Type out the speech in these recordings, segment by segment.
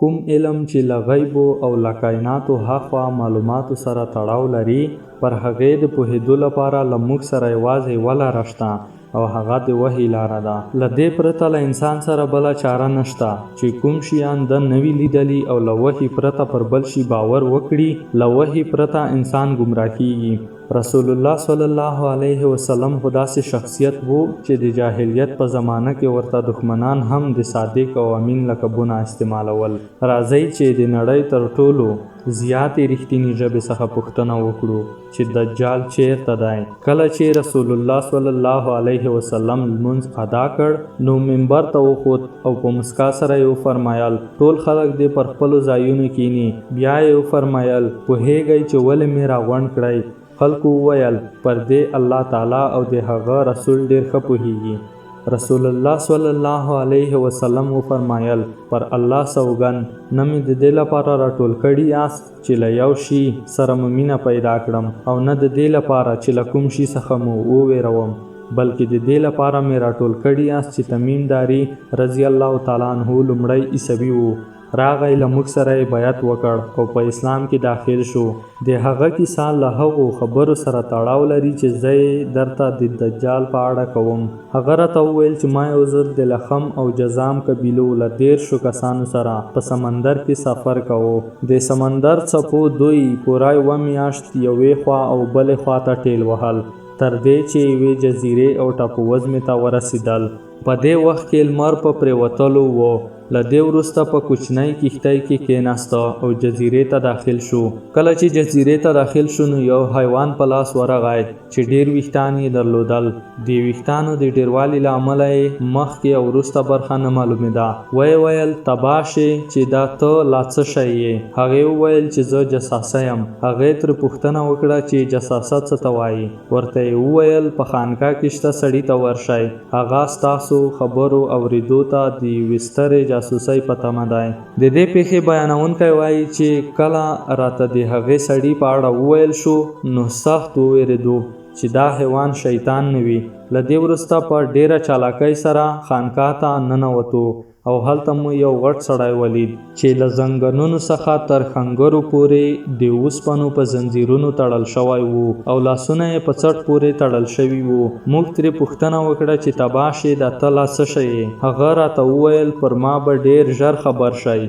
کوم علم چې له غیبو او له کایناتو هاخوا معلوماتو سره تړاو لري پر هغې د پوهېدو لپاره له موږ سره یوازې یوه لاره شته او هغه د وحی لاره ده. له دې پرته له انسان سره بله چاره نشته چې کوم شیان د نوي لیدلی او له وحی پرته پر بل شي باور وکړي. له وحی پرته انسان ګمراه کیږي. رسول الله صلی الله علیه وسلم خو داسې شخصیت وو چې د جاهلیت په زمانه کې ورته دښمنان هم د صادق او امین لقبونه استعمالول. راځئ چې د نړۍ تر ټولو زیاتې رښتینې ژبې څخه پوښتنه وکړو چې دجال چیرته دی. کله چې رسول الله صلی الله علیه وسلم لمونځ ادا کړ نو منبر ته وخوت او په مسکا سره یې وفرمایل ټول خلک دې پر خپلو ځایونو کینی. بیا یې وفرمایل پوهیږئ چې ولې مې راغونډ کړئ؟ خلکو وویل پر دې الله تعالی او د هغه رسول ډیر ښه پوهیږي. رسول الله صلی الله علیه وسلم وفرمایل پر الله سوګند نه مې د دې لپاره راټول کړي یاست چې له یو شي سره مو مینه پیدا کړم او نه د دې لپاره چې له کوم شي څخه مو وویروم بلکې د دې لپاره مې راټول کړي یاست چې تمیم داری رضی الله تعالی عنه لومړی عیسوي وو. راغی له موږ سره یې بیعت وکړ او په اسلام کې داخل شو. د هغه کیسه له هغو خبرو سره تړاو لري چې زه یې درته د دجال په اړه کوم. هغه راته وویل چې ما یو ځل د لخم او جزام قبیلو له 13 کسانو سره په سمندر کې سفر کوو. د سمندر څپو دوی پوره یوه میاشت یوې خوا او بلې خوا ته ټیل وهل تر دې چې یوې جزیرې او ټاپووزمې ته ورسېدل. په دې وخت کې لمر په پرېوتلو و. له دې وروسته په کوچنۍ کښتۍ کې کېناسته او جزیرې ته داخل شو. کله چې جزیرې ته داخل شو نو یو حیوان په لاس ورغی چې ډیر ویښتان یې درلودل. د ویښتانو د ډیروالي له امله یې مخکې او وروسته برخه نه معلومېده. ویې ویل تباه شې چې دا ته لا څه شی یې؟ هغې وویل چې زه جساسه یم. هغې ترې پوښتنه وکړه چې جساسه څه ته وایي؟ ورته یې وویل په خانقاه کې شته سړي ته ورشئ. هغه ستاسو خبرو اورېدو ته د یوې سترې جاسوسۍ په تمه دی. د دې پیښې بیانونکی وایي چې کله راته د هغې سړي په اړه وویل شو نو سخت وویرېدو چې دا حیوان شیطان نه وي. له دې وروسته په ډیره چالاکۍ سره خانقاه ته ننوتو او هلته مو یو غټ سړی ولید چې له زنګنونو څخه تر خنګرو پورې د اوسپنو په زنځیرونو تړل شوی وو او لاسونه یې په څټ پورې تړل شوي وو. موږ ترې پوښتنه وکړه چې تباه شې دا ته لا څه شی یې؟ هغه راته وویل پر ما به ډیر ژر خبر شئ.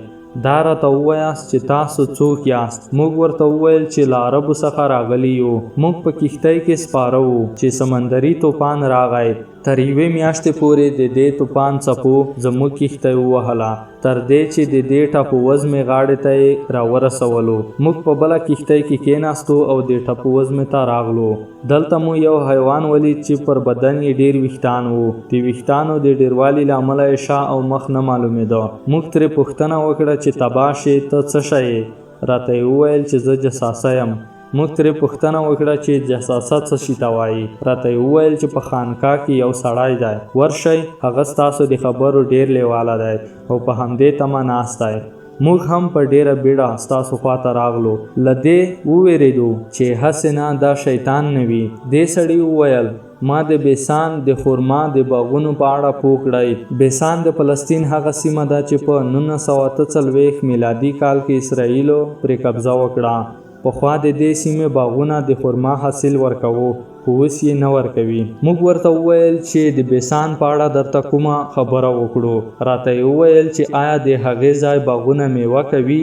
دا راته ووایاست چې تاسو څوک یاست؟ موږ ورته وویل چې له عربو څخه راغلي یو. موږ په کښتۍ کې سپاره وو چې سمندري طوفان راغی. تر یوې میاشتې پورې د دې طوفان څپو زموږ کښتۍ ووهله تر دې چې د دې ټاپووزمې غاړې ته یې راورسولو. موږ په بله کښتۍ کې کېناستو او د ټاپووزمې ته راغلو. دلته مو یو حیوان ولید چې پر بدن یې ډیر ویښتان وو. د ویښتانو د ډیروالي له امله یې شا او مخ نه معلومېده. موږ ترې پوښتنه وکړه چې تباه شې ته څه شی یې؟ راته یې وویل چې زه جساسه یم. موږ ترې پوښتنه وکړه چې جساسه څه شي ته وایي؟ راته یې وویل چې په خانقاه کې یو سړی دی ورشئ هغه ستاسو د خبرو ډیر لیواله دی او په همدې تمه ناست دی. موږ هم په ډیره بیړه ستاسو خواته راغلو. له دې وویرېدو چې هسې نه دا شیطان نه وي. دې سړي وویل ما د بیسان د خرما د باغونو په اړه پوه کړئ. بیسان د فلسطین هغه سیمه ده چې په 1943 میلادي کال کې اسرائیلو پرې قبضه وکړه. پخوا د دې سیمې باغونه د خرما حاصل ورکوو خو اوس یې نه ورکوي. موږ ورته وویل چې د بیسان په اړه درته کومه خبره وکړو. راته یې وویل چې آیا د هغې ځای باغونه میوه کوي؟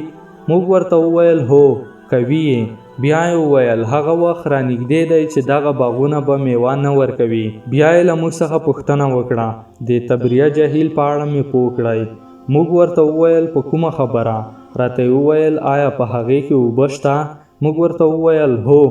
موږ ورته وویل هو کوي یې. بیا یې وویل هغه وخت رانږدې دی چې دغه باغونه به میوه نه ورکوي. بیا یې له موږ څخه پوښتنه وکړه د تبریه جهیل په اړه مې پوه کړئ. موږ ورته وویل په کومه خبره؟ راته یې وویل آیا په هغې کې اوبه شته؟ موږ ورته وویل هو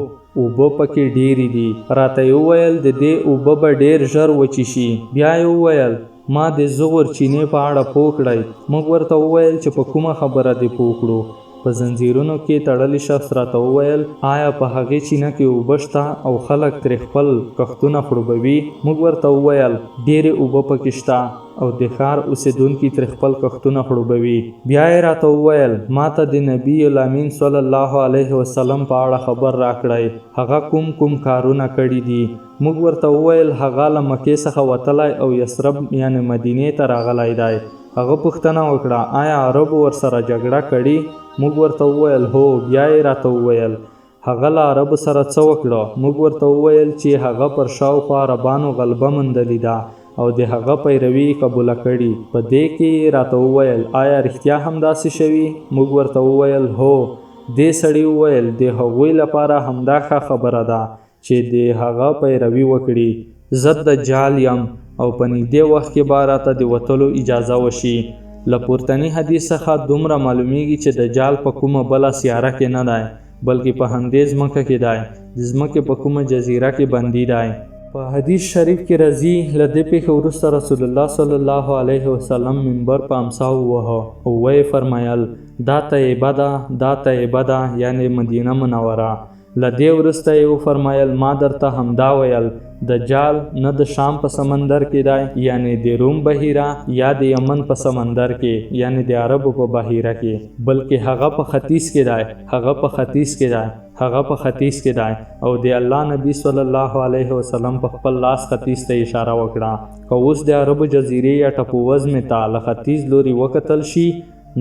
اوبه پکې ډیرې دي. راته یې وویل د دې اوبه به ډیر ژر وچې شي. بیا یې وویل ما د زغر چینې په اړه پوه کړئ. موږ ورته وویل چې په کومه خبره دې پوه کړو؟ په زنځیرونو کې تړلی شخص راته وویل آیا په هغې چینه کې اوبه شته او خلک ترې خپل کښتونه خړوبوي؟ موږ ورته وویل ډیرې اوبه پکې شته او د ښار اوسیدونکي ترې خپل کښتونه خړوبوي. بیا یې راته وویل ما ته د نبي الامین صلی الله علیه وسلم په اړه خبر راکړئ. هغه کوم کارونه کړي دي؟ موږ ورته وویل هغه له مکې څخه وتلی او یثرب یعنې مدینې ته راغلی دی. هغه پوښتنه وکړه آیا عربو ورسره جګړه کړې؟ موږ ورته وویل هو. بیا یې راته وویل هغه له عربو سره څه وکړه؟ موږ ورته وویل چې هغه پر شاوخوا عربانو غلبه موندلې ده او د هغه پیروي قبوله کړي. په دې کې راته وویل آیا رښتیا هم داسې شوي؟ موږ ورته وویل هو. دې سړي وویل د هغوی لپاره همدا ښه خبره ده چې د هغه پیروي وکړي. زه دجال یم او په نږدې وخت کې به راته د وتلو اجازه وشي. له پورتني حدیث څخه دومره معلومیږي چې دجال په کومه بله سیاره کې نه دی بلکې په همدې ځمکه کې دی. د ځمکې په کومه جزیره کې بندي دی. په حدیث شریف کې راځي له دې پیښې وروسته رسول الله صلی الله علیه وسلم منبر په امسا ووهه او ویې فرمایل دا طیبه ده، دا طیبه ده، یعنی مدینه منوره. له دې وروسته یې وفرمایل ما درته همدا ویل دجال نه د شام په سمندر کې دی یعنی د روم بحیره یا د یمن په سمندر کې یعنی د عربو په بحیره کې بلکې هغه په ختیځ کې دی، هغه په ختیځ کې دی، هغه په ختیځ کې دی. او د الله نبی صلی الله علیه وسلم په خپل لاس ختیځ ته اشاره وکړه. که اوس د عربو جزیرې یا ټپو وزمې ته له ختیځ لوري وکتل شي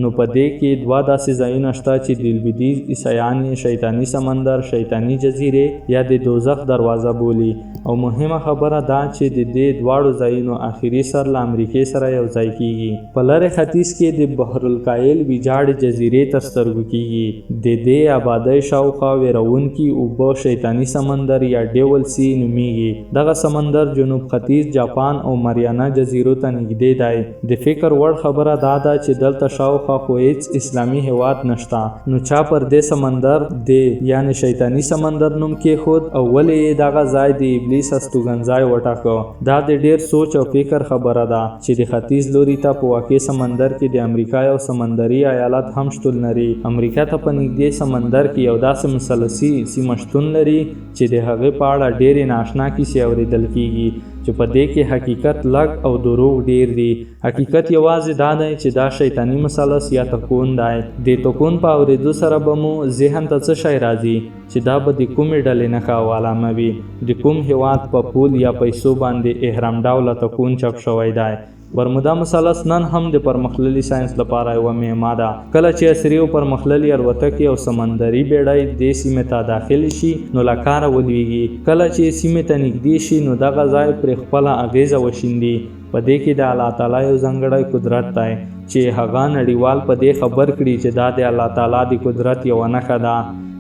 نو په دې کې دوه داسې ځایونه شته چې د لویدیځ عیسایان شیطاني سمندر، شیطاني جزیرې یا د دوزخ دروازه بولي. او مهمه خبره دا چې د دې دواړو ځایونو آخري سر له امریکې سره یو ځای کیږي. په لرې ختیځ کې د بحرالکایل ویجاړې جزیرې تر سترګو کیږي. د دې آبادۍ شاوخوا ویرونکي اوبه شیطاني سمندر یا ډیول سی نومیږي. دغه سمندر جنوب ختیځ جاپان او مریانا جزیرو ته نږدې دی. د فکر وړ خبره دا ده چې دلته شاوخوا خو هیڅ اسلامي هیواد نشته. نو چا پر دې سمندر د یعنی شیطانی سمندر نوم کېښود او ولې دغه ځای د ابلیس استوګنځای وټاکه؟ دا د ډیر سوچ او فکر خبره ده چې د ختیځ لوري ته په واقع سمندر کې د امریکا یو سمندري ایالت هم شتون لري. امریکا ته په نږدې سمندر کې یو داسې مثلثي سیمه شتون لري چې د هغې په اړه ډېرې ناشنا کیسې اورېدل کیږي چې په دې کې حقیقت لږ او دروغ ډیر دي. حقیقت یوازې دا دی چې دا شیطانی مثلث یا تکون دی. د تکون په اورېدو سره به مو ذهن ته څه شی راځي چې دا به د کومې ډلې نښه او علامه وي. د کوم هیواد په پول یا پیسو باندې اهرام ډوله تکون چاپ شوی دی. برمودا مثلث نن هم د پرمختللي ساينس لپاره یوه معما ده. کله چې عصري او پرمختللي الوتکې او سمندري بیړۍ دې سیمې ته داخل شي نو له کاره ولویږي. کله چې سیمې ته نږدې شي نو دغه ځای پرې خپله اغیزه وشیندي. په دې کې د الله تعالی یو ځانګړی قدرت دی چې هغه نړیوال په دې خبر کړي چې دا د الله تعالی د قدرت یوه نښه ده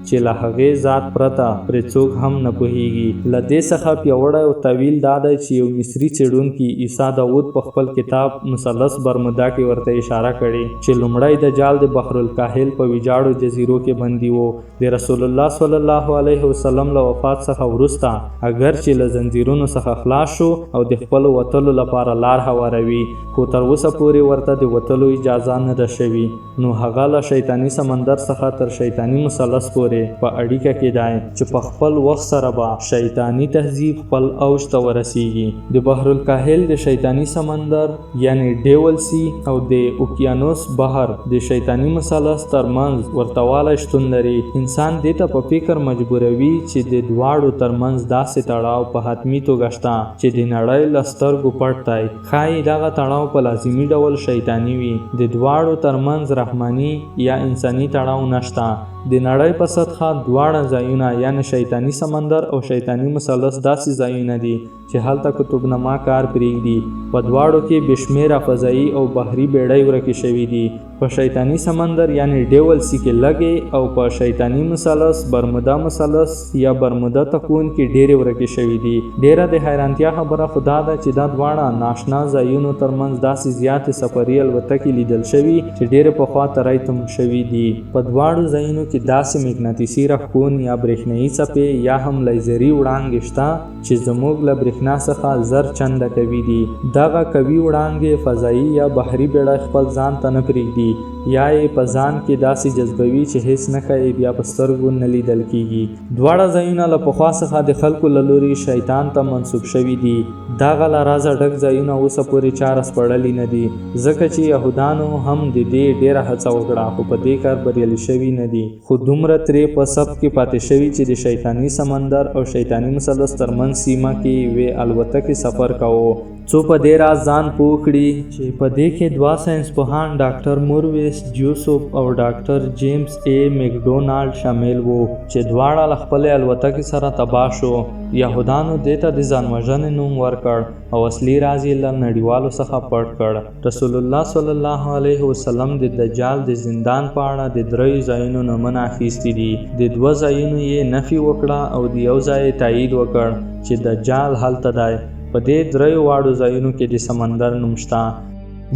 چې له هغې ذات پرته پرې څوک هم نه پوهیږي. له دې څخه پیاوړی او طویل دا دی چې یو مصري څېړونکي عیسی داود په خپل کتاب مثلث برمودا کې ورته اشاره کړې چې لومړی دجال د بحرالکاهل په ویجاړو جزیرو کې بندي و. د رسول الله صلی الله علیه وسلم له وفات څخه وروسته اگر چې له زنځیرونو څخه خلاص شو او د خپلو وتلو لپاره لار هواروي خو تر اوسه پورې ورته د وتلو اجازه نه ده شوې. نو هغه له شیطاني سمندر څخه تر شیطاني مثلث پورې په اړیکه کې دی چې په خپل وخت سره به شیطانی تهذیب خپل اوج ته ورسیږي. د بحرالکاهل د شیطانی سمندر یعنی ډیول سی او د اوکیانوس بحر د شیطانی مثلث ترمنځ ورتوالی شتون لري. انسان دې ته په فکر مجبوروي چې د دواړو ترمنځ داسې تړاو په حتمي توګه شته چې د نړۍ له سترګو پټ دی. ښایي دغه تړاو په لازمي ډول شیطاني وي. د دواړو ترمنځ رحماني یا انساني تړاو نشته. د نړۍ په سطحه دواړه ځایونه یعنی شیطانی سمندر او شیطانی مثلث داسې ځایونه دي چې هلته کتبنما کار پرېږدي. په دواړو کې بېشمېره فضایي او بحري بیړۍ ورکې شوي دي. په شیطانی سمندر یعنی ډیول سی کې لږې او په شیطانی مثلث برمودا مثلث یا برمودا تکون کې ډېرې ورکې شوي دي. ډېره د حیرانتیا خبره خو دا ده چې دا دواړه ناشنا ځایونو ترمنځ داسې زیاتې سفري الوتکې لیدل شوي چې ډېرې پخوا تری تم شوي دي. په دواړو ځایونو کې داسې مقناطیسي رخکون یا برېښنایي څپې یا هم لیزري وړانګې شته چې زموږ له برېښنا څخه زر چنده قوي دي. دغه قوي وړانګې فضایي یا بحري بیړۍ خپل ځان ته نه پرېږدي یا یې په ځان کې داسې جذبوي چې هیڅ نښه یې بیا په سترګو نه لیدل کیږي. دواړه ځایونه له پخوا څخه د خلکو له لوري شیطان ته منسوب شوي دي. دغه له رازه ډک ځایونه اوسه پورې چا رسپړلي نه دي ځکه چې یهودانو هم د دې ډېره هڅه وکړه خو په دې کار بریالي شوي نه دي. خو دومره ترې په سب کې پاتې شوي چې د شیطانی سمندر او شیطانی مثلث ترمنځ سیمه کې یوې الوتکې سفر کوو څو په دې راز ځان پوه کړي چې په دې کې دوه ساینسپوهان ډاکټر مورویس جوسف او ډاکټر جیمز ای میکډونالډ شامل وو چې دواړه له خپلې الوتکې سره تباه شو. یهودانو دې ته د ځانوژنې نوم ورکړ او اصلي راز یې له نړیوالو څخه پټ کړ. رسول الله صلی الله علیه وسلم د دجال د زندان په اړه د 3 ځایونو نومونه اخیستي دي. د 2 ځایونو یې نفي وکړه او د یو ځای تایید وکړ چې دجال هلته دی. په دې 3 واړو ځایونو کې د سمندر نوم شته.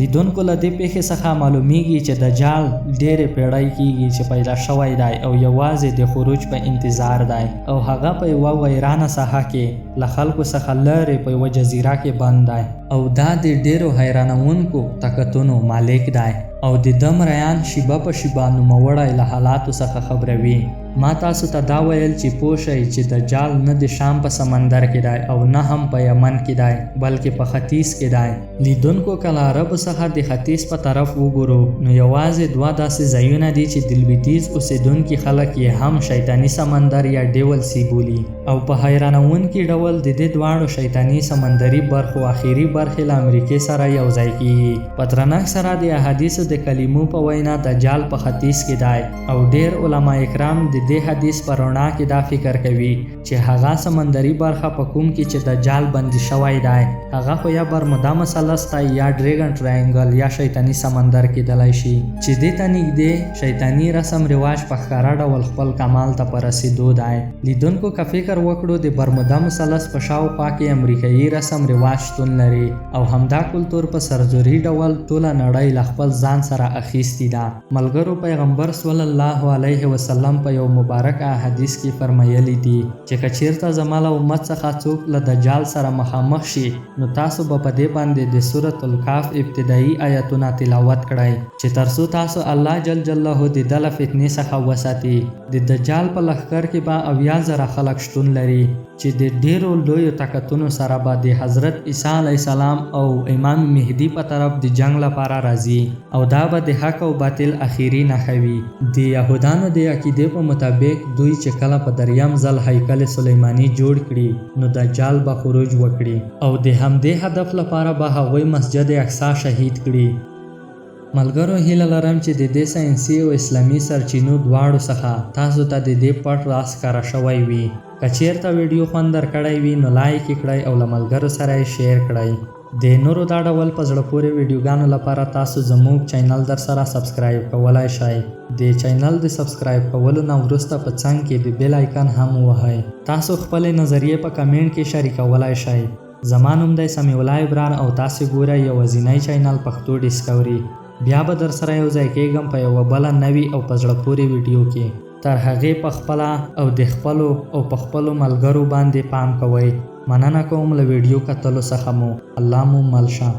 لیدونکو له دې پیښې څخه معلومیږي چې دجال ډېرې پیړۍ کیږي چې پیدا شوی دی او یوازې د خروج په انتظار دی او هغه په یوه ویرانه ساحه کې له خلکو څخه لرې په یوه جزیره کې بند دی او دا د ډېرو حیرانونکو طاقتونو مالک دی او د ده مریان شیبه په شیبه نوموړی له حالاتو څخه خبروي. ما تاسو ته دا ویل چې پوه شئ چې دجال نه د شام په سمندر کې دی او نه هم په یمن کې دی بلکې په ختیځ کې دی. لیدونکو که له عربو څخه د ختیځ په طرف وګورو نو یوازې 2 داسې ځایونه دي چې د لویدیځ اوسیدونکي خلک یې هم شیطاني سمندر یا ډیول سی بولي او په حیرانونکي ډول د دې دواړو شیطاني سمندري برخو اخري برخې له امریکې سره یو ځای کیږي. په درنښت سره د احادیثو د کلمو په وینا دجال په ختیځ کې دی او ډیر علما کرام د دې حدیث پر رڼا کې دا فکر کوي چې هغه سمندري برخه په کوم کې چې دجال بندي شوی دی هغه خو یا برمودا مثلث دی یا ډریګن ټراینګل یا شیطاني سمندر کېدلی شي چې دې ته نږدې شیطاني رسم رواج په ښکاره ډول خپل کمال ته په رسېدو دی. لیدونکو که فکر وکړو د برمودا مثلث په شاوخوا کې امریکایي رسم رواج شتون لري او همدا کلتور په سرزوري ډول ټوله نړۍ له خپل ځان سره اخیستې ده. ملګرو پیغمبر صلی الله علیه وسلم په یو مبارک حدیث کې فرمایلی دي چې که چیرته زما له امت څخه څوک له دجال سره مخامخ شي نو تاسو به په دې باندې د سورة الکهف ابتدایي آیتونه تلاوت کړئ چې ترڅو تاسو الله جل جلاله د ده له فتنې څخه وساتي. د دجال په لښکر کې به 80,000 خلک شتون لري چې د ډیرو لویو طاقتونو سره به د حضرت عیسی علیه السلام او امام مهدي په طرف د جنگ لپاره راځي او دا به د حق او باطل اخیری نښه وي. د یهودانو د عقیدې په مطابق دوی چې کله په دریم ځل هیکل سلیمانی جوړ کړي نو دجال به خروج وکړي او د همدې هدف لپاره به هغوی مسجد اقصی شهید کړي. ملګرو هیله لرم چې د دې ساینسي او اسلامي سرچینو دواړو څخه تاسو ته د دې پټ راز ښکاره شوی وي. که چیرته ویډیو خوند درکړی وي نو لایک یې کړئ او له ملګرو سره یې شیر کړئ. د نورو دا ډول په زړه پورې ویډیوګانو لپاره تاسو زموږ چینل در سره سبسکرایب کولای شئ. د چینل د سبسکرایب کولو نه وروسته په څنګ کې د بیل آیکن هم ووهئ. تاسو خپلې نظریې په کمنټ کې شریکولای شئ. زما نوم دی سمیع الله ابرار او تاسو ګورئ یوازینی چینل پښتو ډسکوري. بیا به در سره یو ځای کېږم په یوه بله نوي او په زړه پورې ویډیو کې. تر هغې په خپله او د خپلو او په خپلو ملګرو باندې پام کوئ. مننه کوم له ویډیو کتلو څخه مو. الله مو مل شه.